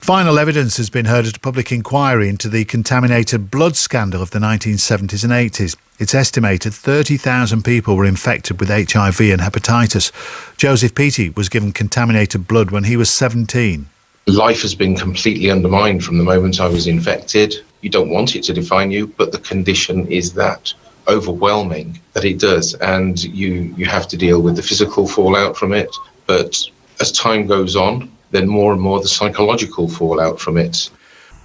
Final evidence has been heard at a public inquiry into the contaminated blood scandal of the 1970s and 80s. It's estimated 30,000 people were infected with HIV and hepatitis. Joseph Peaty was given contaminated blood when he was 17. Life has been completely undermined from the moment I was infected. You don't want it to define you, but the condition is that overwhelming that it does, and you have to deal with the physical fallout from it. But as time goes on, then more and more the psychological fallout from it.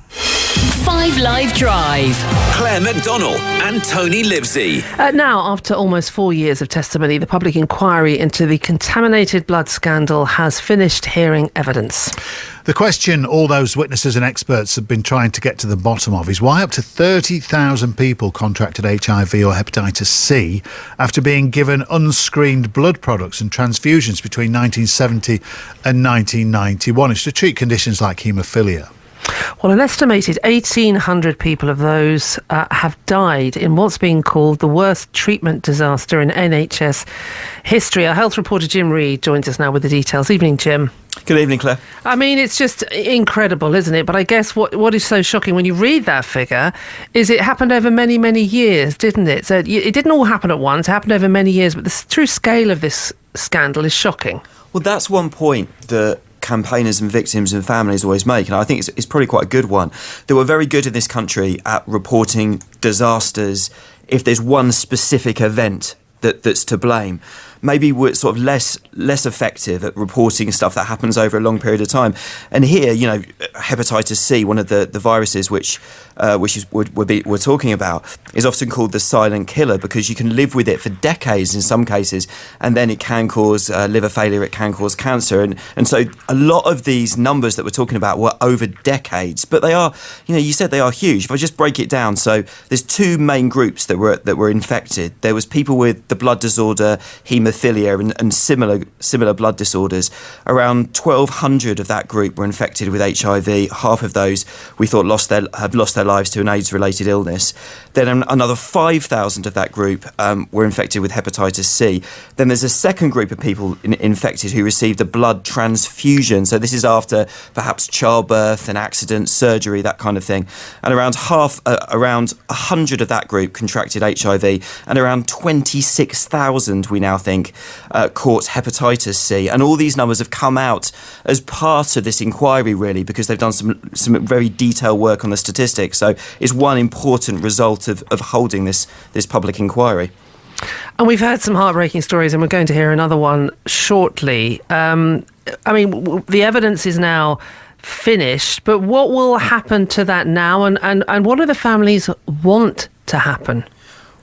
5 Live Drive. Clare McDonnell and Tony Livesey. Now, after almost 4 years of testimony, the public inquiry into the contaminated blood scandal has finished hearing evidence. The question all those witnesses and experts have been trying to get to the bottom of is why up to 30,000 people contracted HIV or hepatitis C after being given unscreened blood products and transfusions between 1970 and 1991. It's to treat conditions like haemophilia. Well, an estimated 1,800 people of those have died in what's being called the worst treatment disaster in NHS history. Our health reporter Jim Reid joins us now with the details. Evening, Jim. Good evening, Claire. I mean, it's just incredible, isn't it? But I guess what is so shocking when you read that figure is it happened over many, many years, didn't it? So it didn't all happen at once. It happened over many years. But the true scale of this scandal is shocking. Well, that's one point that campaigners and victims and families always make, and I think it's probably quite a good one. They were very good in this country at reporting disasters if there's one specific event that's to blame. Maybe we're sort of less effective at reporting stuff that happens over a long period of time. And here, you know, hepatitis C, one of the viruses which we're talking about, is often called the silent killer because you can live with it for decades in some cases, and then it can cause liver failure, it can cause cancer, and so a lot of these numbers that we're talking about were over decades, but they are, you know, you said they are huge. If I just break it down, so there's two main groups that were infected. There was people with the blood disorder Hemophilia and similar blood disorders. Around 1,200 of that group were infected with HIV. Half of those we thought have lost their lives to an AIDS-related illness. Then another 5,000 of that group were infected with hepatitis C. Then there's a second group of people infected who received a blood transfusion. So this is after perhaps childbirth, an accident, surgery, that kind of thing. And around 100 of that group contracted HIV, and around 26,000 we now think caught hepatitis C. And all these numbers have come out as part of this inquiry, really, because they've done some very detailed work on the statistics. So it's one important result of holding this public inquiry. And we've heard some heartbreaking stories, and we're going to hear another one shortly. I mean, the evidence is now finished, but what will happen to that now, and what do the families want to happen?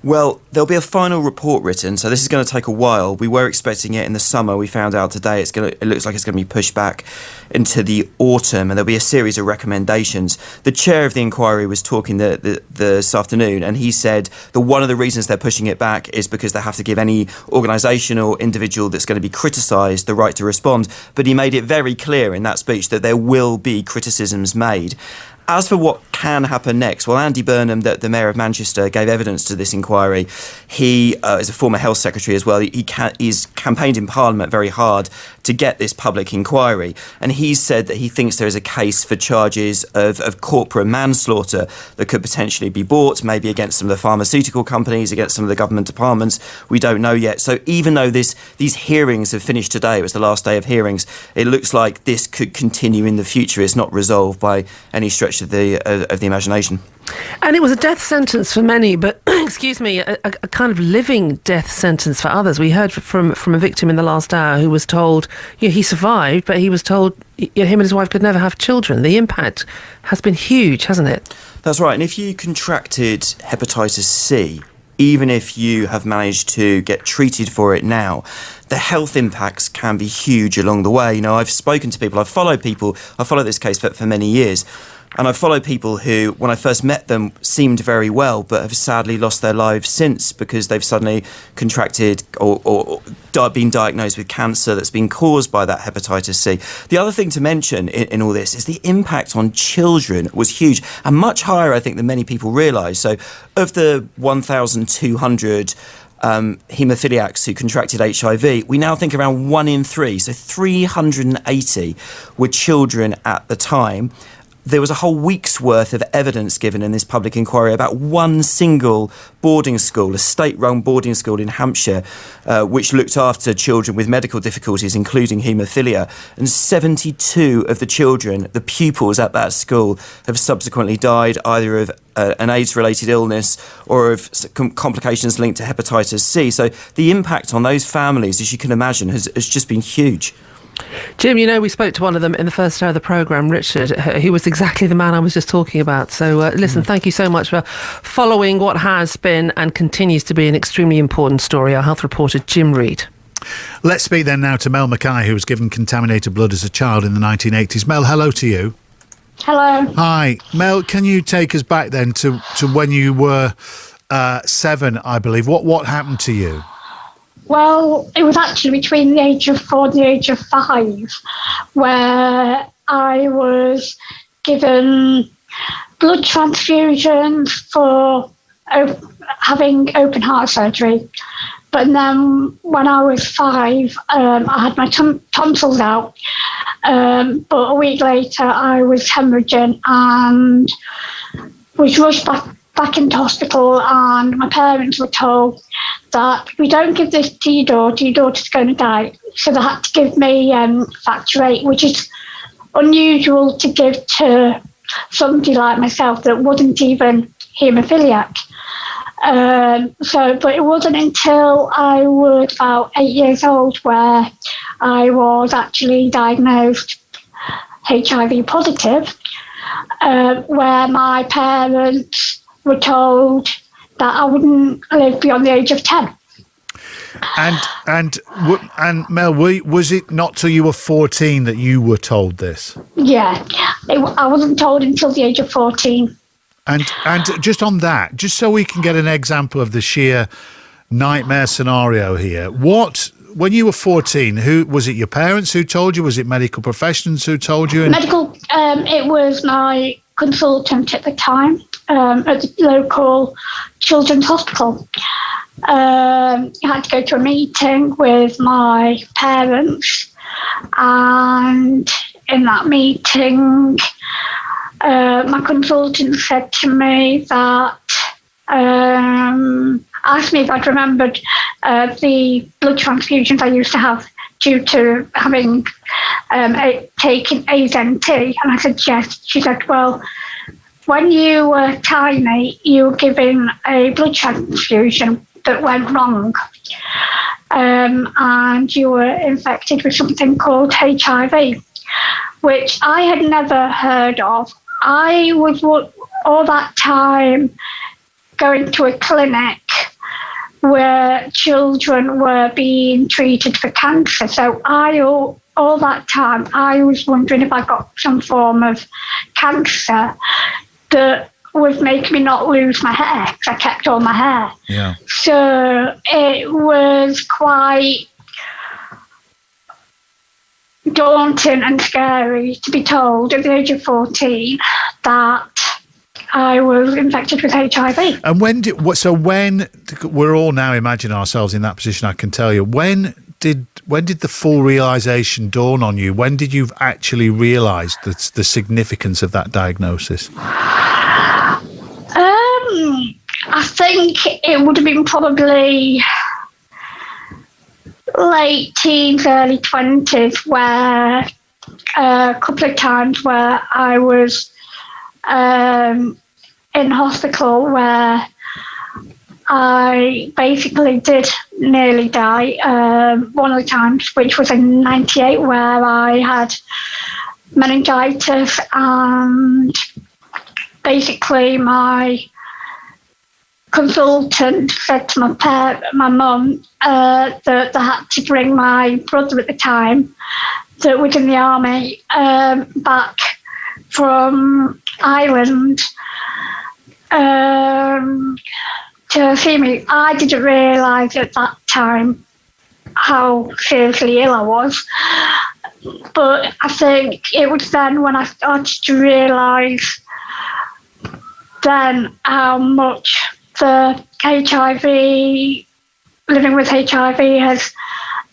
Well, there'll be a final report written, so this is going to take a while. We were expecting it in the summer. We found out today it looks like it's going to be pushed back into the autumn, and there'll be a series of recommendations. The chair of the inquiry was talking this afternoon, and he said that one of the reasons they're pushing it back is because they have to give any organisation or individual that's going to be criticised the right to respond. But he made it very clear in that speech that there will be criticisms made. As for what can happen next, well, Andy Burnham, the Mayor of Manchester, gave evidence to this inquiry. He is a former Health Secretary as well. He's campaigned in Parliament very hard to get this public inquiry. And he's said that he thinks there is a case for charges of corporate manslaughter that could potentially be brought, maybe against some of the pharmaceutical companies, against some of the government departments. We don't know yet. So even though these hearings have finished today, it was the last day of hearings, it looks like this could continue in the future. It's not resolved by any stretch of the imagination. And it was a death sentence for many, but excuse me, a kind of living death sentence for others. We heard from a victim in the last hour who was told, he survived, but he was told him and his wife could never have children. The impact has been huge, hasn't it? That's right. And if you contracted hepatitis C, even if you have managed to get treated for it now, the health impacts can be huge along the way. You know, I've spoken to people, I've followed this case for many years. And I've followed people who, when I first met them, seemed very well, but have sadly lost their lives since because they've suddenly contracted or been diagnosed with cancer that's been caused by that hepatitis C. The other thing to mention in all this is the impact on children was huge and much higher, I think, than many people realise. So of the 1,200 haemophiliacs who contracted HIV, we now think around 1 in 3, so 380 were children at the time. There was a whole week's worth of evidence given in this public inquiry about one single boarding school, a state-run boarding school in Hampshire, which looked after children with medical difficulties, including haemophilia. And 72 of the children, the pupils at that school, have subsequently died either of an AIDS-related illness or of complications linked to hepatitis C. So the impact on those families, as you can imagine, has just been huge. Jim, we spoke to one of them in the first hour of the programme, Richard, who was exactly the man I was just talking about. So listen, thank you so much for following what has been and continues to be an extremely important story. Our health reporter, Jim Reid. Let's speak then now to Mel McKay, who was given contaminated blood as a child in the 1980s. Mel, hello to you. Hello. Hi. Mel, can you take us back then to when you were 7, I believe? What happened to you? Well, it was actually between the age of 4 and the age of 5 where I was given blood transfusions for having open heart surgery. But then when I was 5, I had my tonsils out. But a week later, I was hemorrhaging and was rushed back into hospital, and my parents were told that we don't give this to your daughter's going to die. So they had to give me factor 8, which is unusual to give to somebody like myself that wasn't even haemophiliac. But it wasn't until I was about 8 years old where I was actually diagnosed HIV positive, where my parents were told that I wouldn't live beyond the age of 10. And Mel, was it not till you were 14 that you were told this? Yeah, I wasn't told until the age of 14. And just on that, just so we can get an example of the sheer nightmare scenario here, when you were 14, who was it? Your parents who told you? Was it medical professionals who told you? It was my consultant at the time at the local children's hospital. I had to go to a meeting with my parents, and in that meeting, my consultant said to me that, asked me if I'd remembered the blood transfusions I used to have due to having taken AZNT, and I said yes. She said, well, when you were tiny, you were given a blood transfusion that went wrong, and you were infected with something called HIV, which I had never heard of. I was all that time going to a clinic where children were being treated for cancer. So all that time, I was wondering if I got some form of cancer that was making me not lose my hair, because I kept all my hair. Yeah. So it was quite daunting and scary to be told at the age of 14 that I was infected with HIV. And when we're all now imagining ourselves in that position, I can tell you, when did the full realisation dawn on you? When did you actually realise the significance of that diagnosis? I think it would have been probably late teens, early 20s, where a couple of times where I was in hospital where I basically did nearly die. One of the times, which was in 98, where I had meningitis, and basically my consultant said to my mum that they had to bring my brother at the time, that was in the army, back from Ireland to see me. I didn't realise at that time how seriously ill I was, but I think it was then when I started to realise then how much the HIV living with HIV has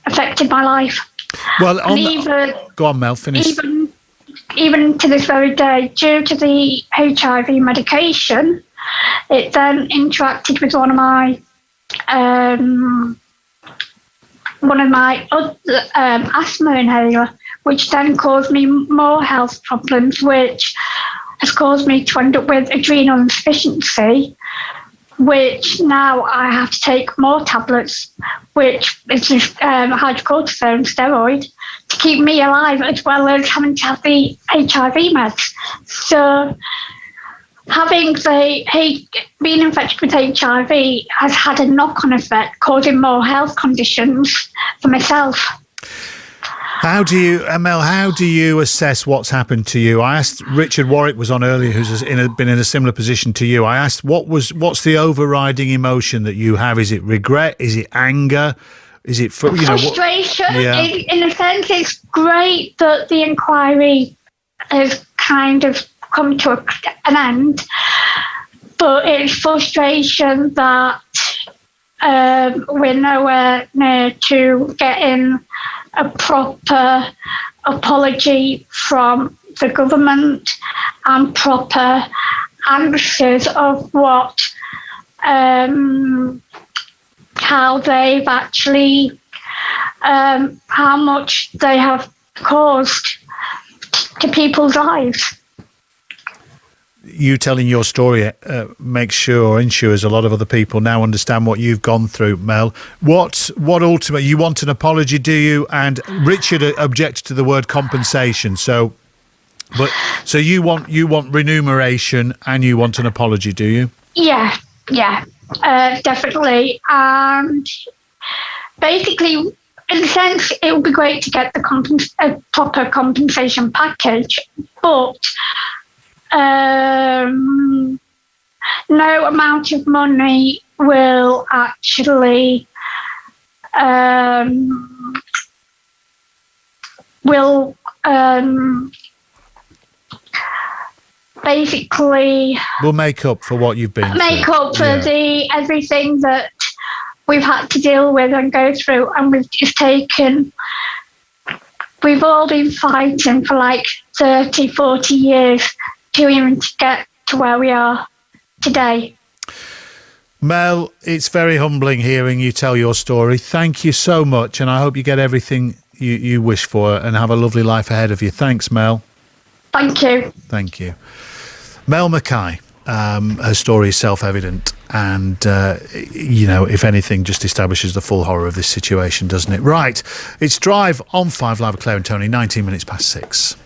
affected my life. Well, go on, Mel, finish. Even to this very day, due to the HIV medication, it then interacted with one of my asthma inhaler, which then caused me more health problems, which has caused me to end up with adrenal insufficiency, which now I have to take more tablets, which is hydrocortisone steroid, to keep me alive, as well as having to have the HIV meds. So having being infected with HIV has had a knock-on effect, causing more health conditions for myself. How do you, Mel, how do you assess what's happened to you? I asked, Richard Warwick was on earlier, who's been in a similar position to you. I asked, what's the overriding emotion that you have? Is it regret? Is it anger? Is it frustration? In a sense, it's great that the inquiry has kind of come to an end, but it's frustration that we're nowhere near to getting a proper apology from the government and proper answers of what how they've actually how much they have caused to people's lives. You telling your story ensures a lot of other people now understand what you've gone through, Mel. What ultimately, you want an apology, do you? And Richard objected to the word compensation. So you want remuneration and you want an apology, do you? Yeah, definitely. And basically, in a sense, it would be great to get a proper compensation package, but no amount of money will actually basically will make up for what you've been up for everything that we've had to deal with and go through, and we've all been fighting for like 30, 40 years to even get to where we are today. Mel, it's very humbling hearing you tell your story. Thank you so much, and I hope you get everything you wish for and have a lovely life ahead of you. Thanks, Mel. Thank you. Thank you. Mel McKay, her story is self-evident, and, if anything, just establishes the full horror of this situation, doesn't it? Right, it's Drive on 5 Live with Clare and Tony, 19 minutes past 6.